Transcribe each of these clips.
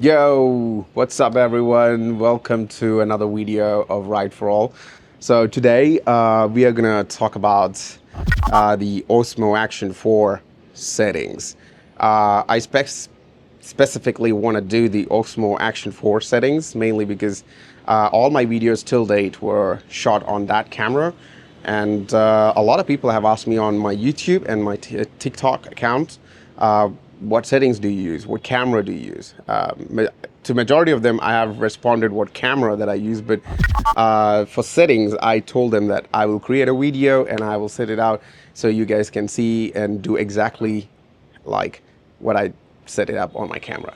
Yo, what's up everyone? Welcome to another video of Ride for All. So today we are gonna talk about the Osmo Action 4 settings. I specifically want to do the Osmo Action 4 settings mainly because all my videos till date were shot on that camera, and a lot of people have asked me on my YouTube and my TikTok account, what settings do you use? What camera do you use? To majority of them, I have responded what camera that I use, but for settings, I told them that I will create a video and I will set it out so you guys can see and do exactly like what I set it up on my camera.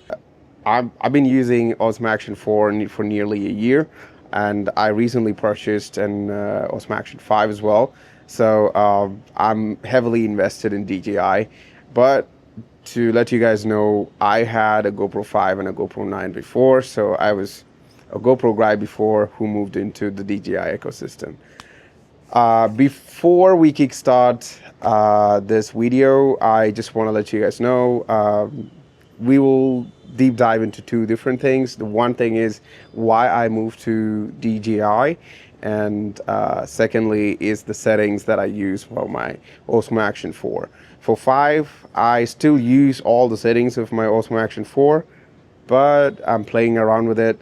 I've been using Osmo Action 4 for nearly a year, and I recently purchased an Osmo Action 5 as well. So I'm heavily invested in DJI, but to let you guys know, I had a GoPro 5 and a GoPro 9 before, so I was a GoPro guy before who moved into the DJI ecosystem. Before we kickstart this video, I just want to let you guys know we will deep dive into two different things. The one thing is why I moved to DJI, and secondly is the settings that I use for my Osmo Action 4. For 5, I still use all the settings of my Osmo Action 4, but I'm playing around with it.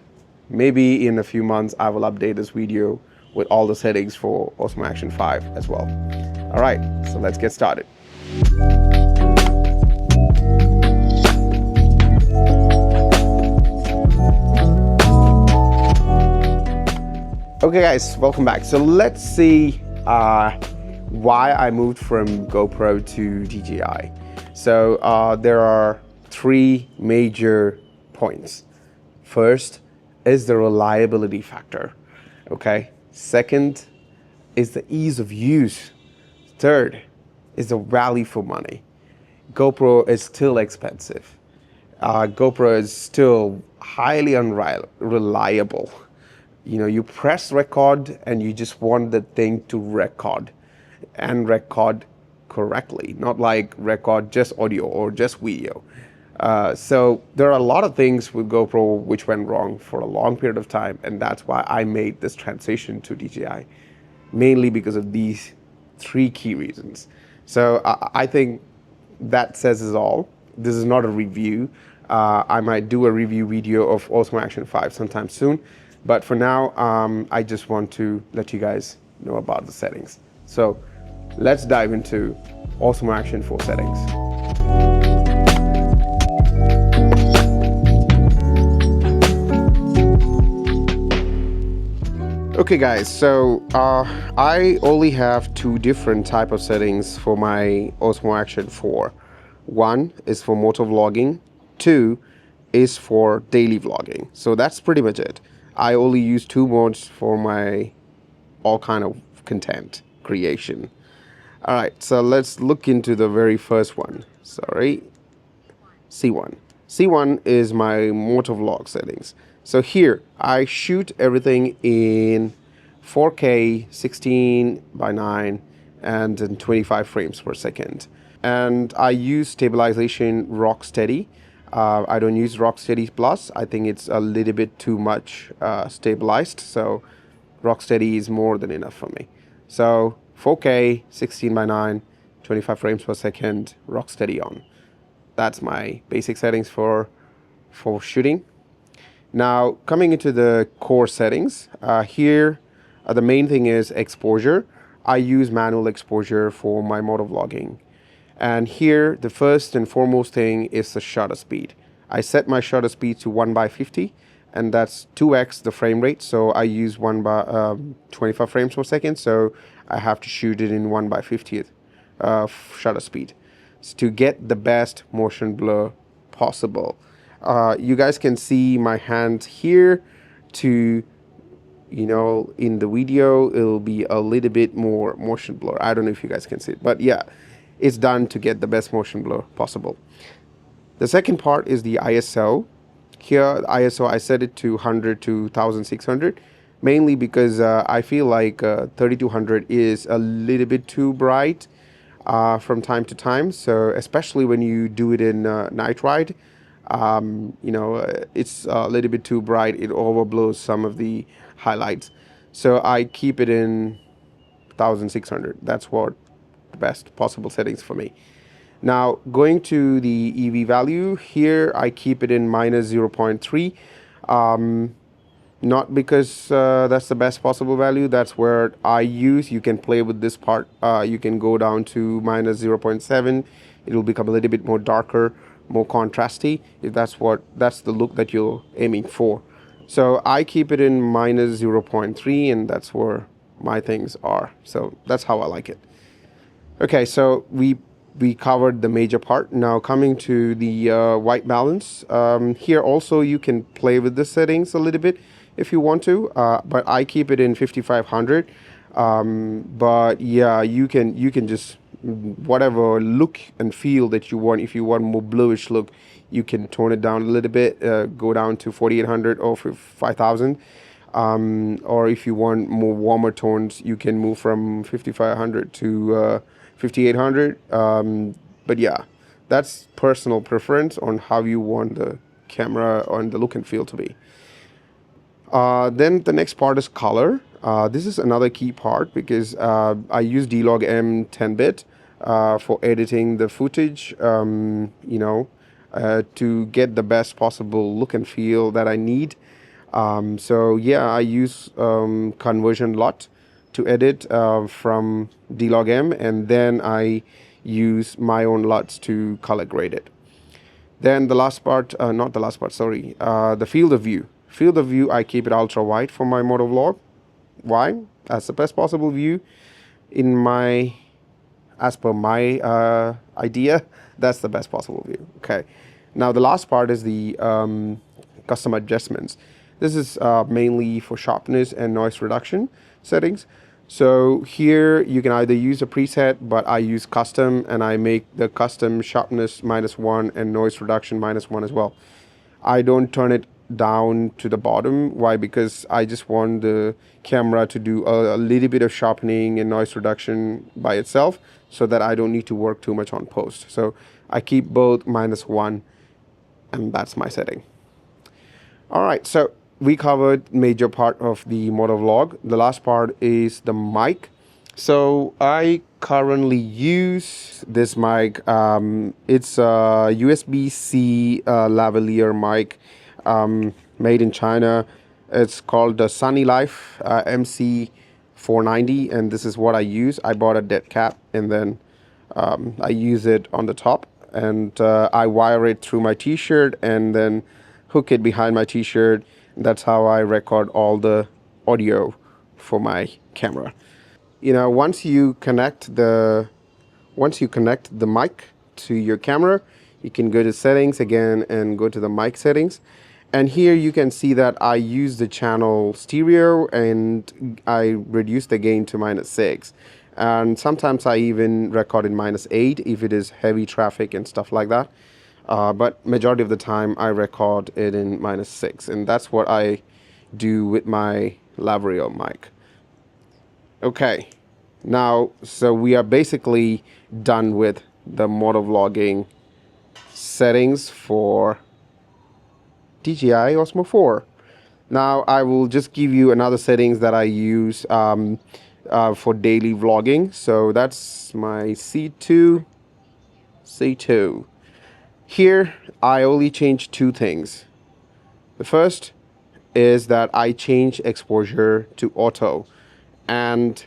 Maybe in a few months I will update this video with all the settings for Osmo Action 5 as well. All right, so let's get started. Okay guys, welcome back. So let's see why I moved from GoPro to DJI. So there are three major points. First is the reliability factor. Okay. Second is the ease of use. Third is the value for money. GoPro is still expensive. GoPro is still highly unreliable. You know, you press record and you just want the thing to record and record correctly, not like record just audio or just video. So there are a lot of things with GoPro which went wrong for a long period of time, and that's why I made this transition to DJI, mainly because of these three key reasons. So I think that says it all. This is not a review. I might do a review video of Osmo Action 5 sometime soon. But for now, I just want to let you guys know about the settings. So let's dive into Osmo Action 4 settings. Okay guys, so I only have two different type of settings for my Osmo Action 4. One is for motor vlogging, two is for daily vlogging. So that's pretty much it. I only use two modes for my all kind of content creation. All right, so let's look into the very first one. Sorry, C1. C1 is my motor vlog settings. So here I shoot everything in 4K, 16:9, and in 25 frames per second. And I use stabilization rock steady. I don't use Rocksteady Plus. I think it's a little bit too much stabilized, so Rocksteady is more than enough for me. So 4K, 16:9, 25 frames per second, Rocksteady on. That's my basic settings for shooting. Now coming into the core settings, here the main thing is exposure. I use manual exposure for my motovlogging. And here, the first and foremost thing is the shutter speed. I set my shutter speed to 1/50, and that's 2x the frame rate. So I use 25 frames per second, so I have to shoot it in 1/50th shutter speed to get the best motion blur possible. You guys can see my hand here. To, you know, in the video, it'll be a little bit more motion blur. I don't know if you guys can see it, but yeah. It's done to get the best motion blur possible. The second part is the ISO. Here, the ISO, I set it to 100 to 1600, mainly because I feel like 3200 is a little bit too bright from time to time. So especially when you do it in night ride, It's a little bit too bright. It overblows some of the highlights. So I keep it in 1600. That's what the best possible settings for me. Now going to the EV value, here I keep it in minus 0.3. Not because that's the best possible value. That's where I use. You can play with this part. You can go down to minus 0.7. It will become a little bit more darker, more contrasty, if that's the look that you're aiming for. So I keep it in minus 0.3, and that's where my things are. So that's how I like it. Okay, so we covered the major part. Now coming to the white balance. Here also you can play with the settings a little bit if you want to, but I keep it in 5500. But yeah, you can just whatever look and feel that you want. If you want more bluish look, you can tone it down a little bit, go down to 4800 or 5000. Or if you want more warmer tones, you can move from 5500 to 5800. But yeah, that's personal preference on how you want the camera and the look and feel to be. Then the next part is color. This is another key part because I use D-Log M 10-bit for editing the footage, to get the best possible look and feel that I need. So yeah, I use conversion lot to edit from D-Log M, and then I use my own LUTs to color grade it. Then the last part, not the last part, sorry, the field of view. Field of view, I keep it ultra wide for my motovlog. Why? As the best possible view as per my idea, that's the best possible view. Okay. Now the last part is the custom adjustments. This is mainly for sharpness and noise reduction settings. So here you can either use a preset, but I use custom, and I make the custom sharpness -1 and noise reduction -1 as well. I don't turn it down to the bottom. Why? Because I just want the camera to do a little bit of sharpening and noise reduction by itself, so that I don't need to work too much on post. So I keep both -1, and that's my setting. All right, so we covered major part of the motovlog. The last part is the mic. So I currently use this mic. It's a USB-C lavalier mic, made in China. It's called the Sunny Life MC490, and this is what I use. I bought a dead cap, and then I use it on the top, and I wire it through my t-shirt and then hook it behind my t-shirt. That's how I record all the audio for my camera. Once you connect the mic to your camera, you can go to settings again and go to the mic settings. And here you can see that I use the channel stereo, and I reduce the gain to -6. And sometimes I even record in -8 if it is heavy traffic and stuff like that. But majority of the time I record it in -6, and that's what I do with my lavalier mic. Okay, now so we are basically done with the motovlogging settings for DJI Osmo 4. Now I will just give you another settings that I use for daily vlogging. So that's my C2. Here I only change two things. The first is that I change exposure to auto, and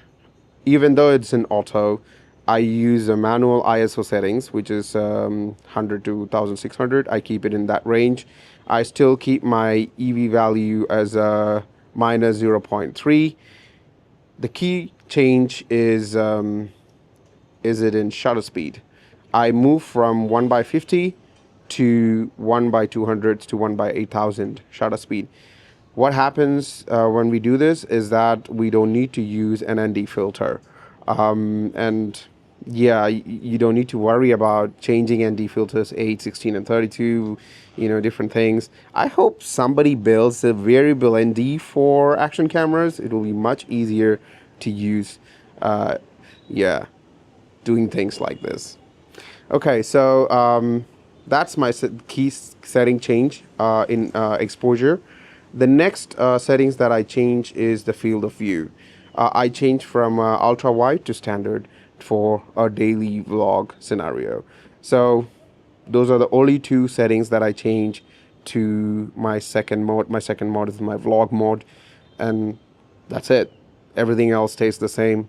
even though it's in auto, I use a manual ISO settings, which is 100 to 1600. I keep it in that range. I still keep my EV value as a -0.3. The key change is it in shutter speed. I move from 1/50 to 1/200 to 1/8000 shutter speed. What happens when we do this is that we don't need to use an ND filter. And yeah, you don't need to worry about changing ND filters 8, 16, and 32, different things. I hope somebody builds a variable ND for action cameras. It will be much easier to use, doing things like this. Okay, so that's my key setting change in exposure. The next settings that I change is the field of view. I change from ultra wide to standard for a daily vlog scenario. So those are the only two settings that I change to my second mode. My second mode is my vlog mode, and that's it. Everything else stays the same,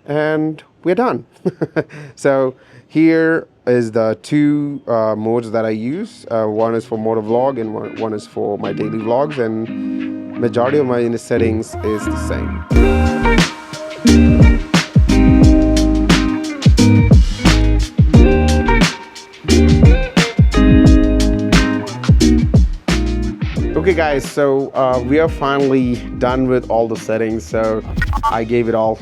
and we're done. So here is the two modes that I use. One is for motovlog and one is for my daily vlogs, and majority of my settings is the same. Okay guys, so we are finally done with all the settings. So I gave it all.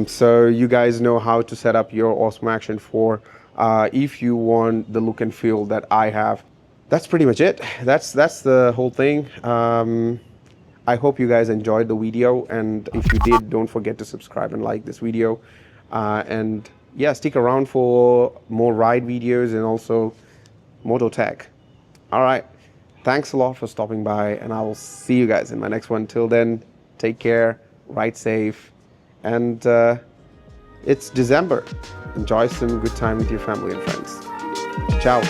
So you guys know how to set up your Osmo Action 4 if you want the look and feel that I have. That's pretty much it. That's the whole thing. I hope you guys enjoyed the video, and if you did, don't forget to subscribe and like this video. And yeah, stick around for more ride videos and also moto tech. All right. Thanks a lot for stopping by, and I will see you guys in my next one. Till then, take care, ride safe, and it's December. Enjoy some good time with your family and friends. Ciao.